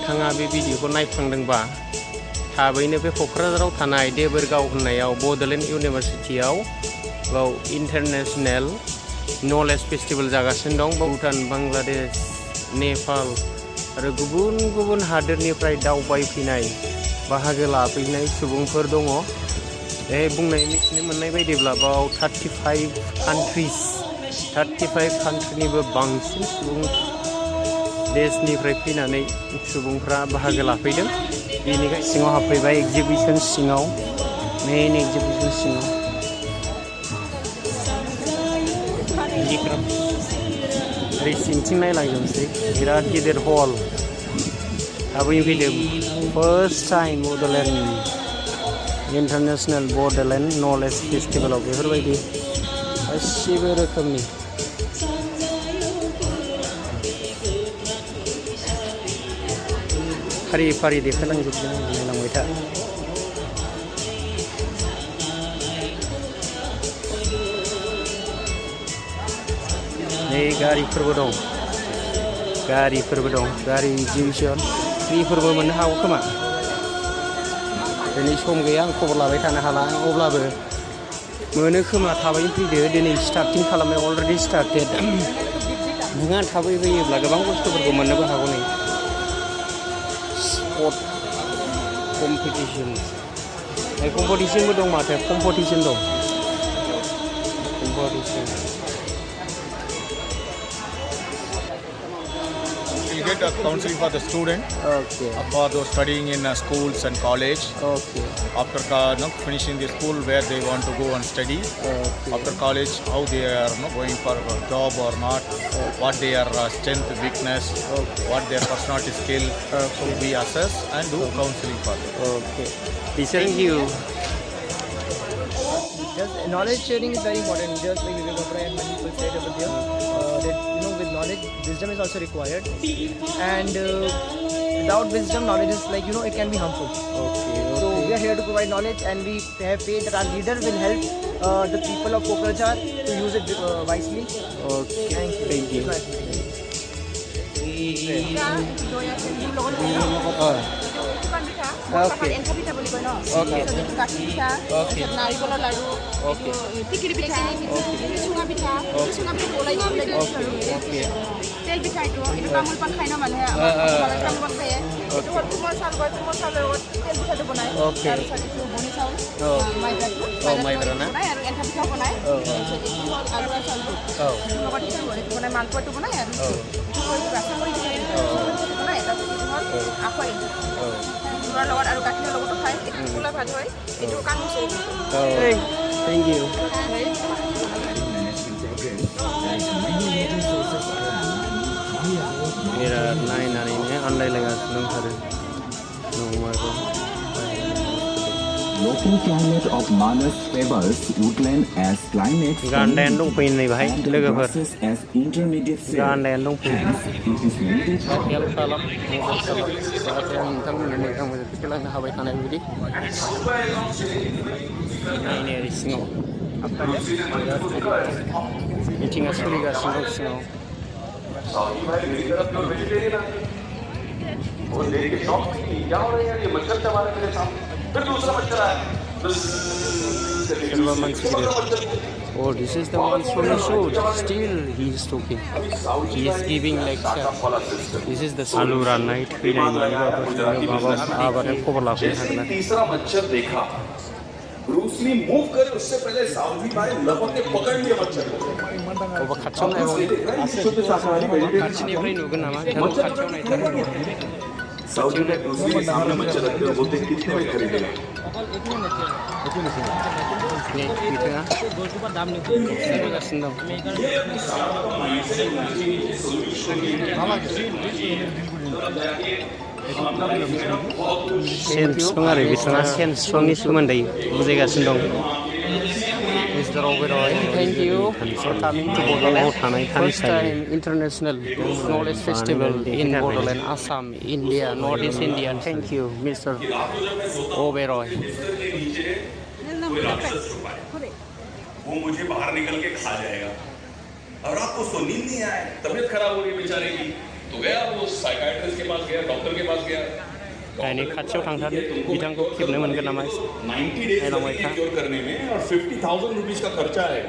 नोंथाङा बे भिडिअखौ नायफ्लांदोंबा थाबैनो बे क'क्राझाराव थानाय देबोरगाव होननायाव बड'लेण्ड इउनिभारसिटियाव बाव इन्टारनेशनेल नलेज फेस्टिभेल जागासिनो दं। भुटान, बांलादेश, नेपाल आरो गुबुन गुबुन हादोरनिफ्राय दावबायफैनाय बाहागो लाफैनाय सुबुंफोर दङ। बे मिथिनो मोननाय बायदिब्ला बाव 35 कान्ट्रिनिबो बांसिन सुबुं देशनिफ्राय फैनानै सुबुंफ्रा बाहागो लाफैदों। बेनिखाय सिङाव हाबफैबाय एगजिबिसन सिङाव, मेइन एगजिबिसन सिङाव। ओरै सिंथिं नायलांजोबसै, बिराद गिदिर हल। थाबैनो फैदों, first time Bodoland international Bodoland knowledge फेस्टिभेलाव बेफोरबायदि गासिबो रोखोमनि फारि फारि देखायलांजोबदों। नायलांबाय था। नै गारिफोरबो दं, गारि एगजिबिसन। फ्रिफोरबो मोननो हागौ खोमा। दिनै सम गैया, आं खबर लाबाय थानो हाला। अब्लाबो मोनो खोमा। थाबैनो फैदो, दिनै स्टार्टिं खालामनाय, अलरेडि स्टार्टेड। नोंहा थाबै फैयोब्ला गोबां बुस्थुफोरखौ मोननोबो हागौ। नै स्पर्ट कम्पिटिसनबो दं माथो। कम्पिटिसन दं। You get a counseling for the student, for those studying in schools and college. After finishing the school, where they want to go and study. After college, how they are going for a job or not. What their strength, weakness, what their personality skill. So we assess and do counseling for them. Thank you. Just knowledge sharing is very important. Just like Vivek Oberoi and many people said over there, that with knowledge, wisdom is also required. And without wisdom, knowledge is like it can be harmful. So we are here to provide knowledge, and we have faith that our leader will help the people of Kokrajhar to use it wisely. Thank you. Thank you. बिराद नायनानैनो आन्दायलायगासिनो दंथारो। Local climate of Manas favors woodland as climate गान्दायानो दंफैयो नै बाहाय लोगोफोर। as intermediate गान्दायानो दंफैयो। hence it is needed help खालाम, जाहाथे आं नोंथांमोननो मोजां खोन्थालांनो हाबाय थानाय बायदि। नायनो ओरै सिङाव मिटिङा सोलिगासिनो दं सिङाव। Oh, this is the one from the show. Still, he is talking. He is giving lecture. This is the Salura night. तीसरा मच्छर देखा, ब्रूसली मूव करे उससे पहले साउदी भाई लपक के पकड़ लिया मच्छर को। साउदी में ब्रूसली के सामने मच्छर रखते हो, बोलते कितने में खरीदेगा? Mr. Oberoi, thank you for coming to Bodoland. First time International Knowledge Festival in Bodoland, Assam, India, Northeast India. Thank you, Mr. Oberoi. वो मुझे बाहर निकल के खा जाएगा और आपको नींद नहीं आए, तबीयत खराब हो रही बेचारे की, तो गया वो साइकाइट्रिस्ट के पास गया, डॉक्टर के पास गया। दानि खाथियाव थांथार बिथांखौ खेबनो मोनगोन नामा 90 डेज लगेंगे क्योर करने में और 50,000 रुपीस का खर्चा है।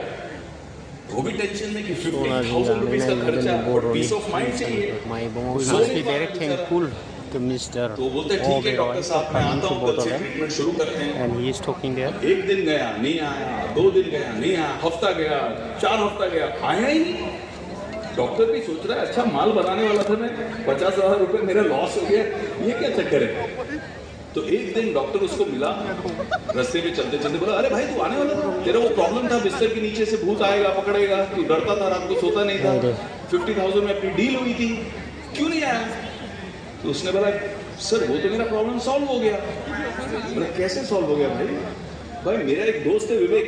वो भी टेंशन में कि 50,000 रुपीस का खर्चा, पीस ऑफ माइंड चाहिए। So he very thankful to Mr. तो बोलते ठीक है डॉक्टर साहब, मैं आता हूँ, कल से ट्रीटमेंट शुरू करते हैं। And he is talking there. एक दिन गया नहीं आया, 2 दिन गया नहीं आया, हफ्ता गया, 4 हफ्ता गया, आया ही नहीं। डॉक्टर भी सोच रहा है अच्छा माल बनाने वाला था मैं, 50,000 रुपये मेरा लॉस हो गया, ये क्या चक्कर है। तो एक दिन डॉक्टर उसको मिला, रास्ते में चलते चलते बोला अरे भाई तू आने वाला था, तेरा वो प्रॉब्लम था बिस्तर के नीचे से भूत आएगा पकड़ेगा, तू डरता था, रात को सोता नहीं था, 50,000 में अपनी डील हुई थी, क्यों नहीं आया। तो उसने बोला सर वो तो मेरा प्रॉब्लम सॉल्व हो गया। बोला कैसे सॉल्व हो गया भाई। भाई मेरा एक दोस्त है विवेक,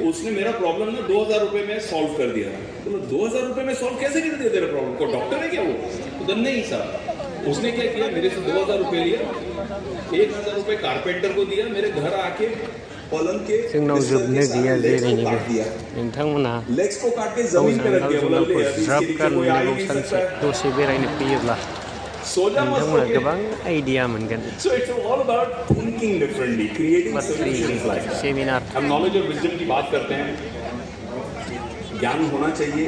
उसने मेरा प्रॉब्लम ना 2,000 रुपये में सॉल्व कर दिया। बोला 2,000 रुपये में सॉल्व कैसे कर दिया तेरा प्रॉब्लम, को डॉक्टर है क्या वो। तो नहीं सर, उसने क्या किया, मेरे से 2,000 रुपये लिया, 1,000 रुपये कारपेंटर को दिया, मेरे घर आके पलंग के लेग्स को काट के जमीन पे रख दिया। बोला ले अभी इसके नीचे कोई आ ही नहीं सकता है। दसे बेरायनो फैयोब्ला नोंथांमोना गोबां आइडिया मोनगोन। So it's all about thinking differently, creating solutions like that. Seminar हम नॉलेज और विजडम की बात करते हैं, ज्ञान होना चाहिए।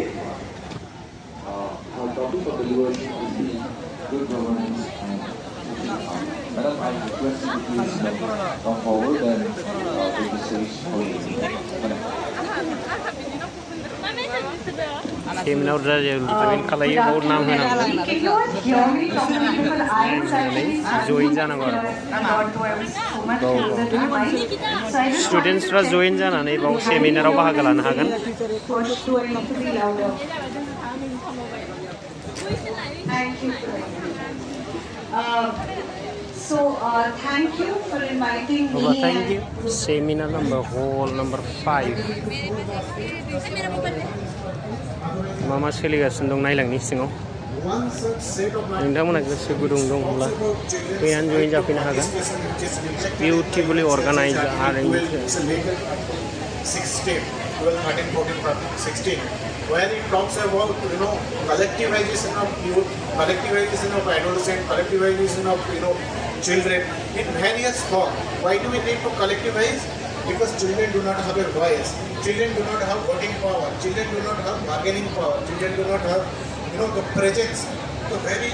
Our topic of the leadership is the good governance and Madam, I request you to please come forward and take the stage for seminar जयेन खालायो बहुत नाम होनांगौ जयेन जानांगौ आरो स्टुडेन्टसफ्रा जयेन जानानै बाव सेमिनाराव बाहागो लानो हागोन। So thank you for inviting me. Thank you. Seminar number hall number 5. Mama सोलिगासिनो दं नायलांनि सिङाव। नोंथांमोना गोसो गुदुं दंब्ला फैनानै जयेन जाफैनो हागोन। बिउटिफुली organise orange 16, 12, 13, 14, 16, where it talks about collectivization of youth, collectivization of adolescent, collectivization of children in various forms. Why do we need to collectivize? Because children do not have a voice, children do not have voting power, children do not have bargaining power, children do not have the presence. So very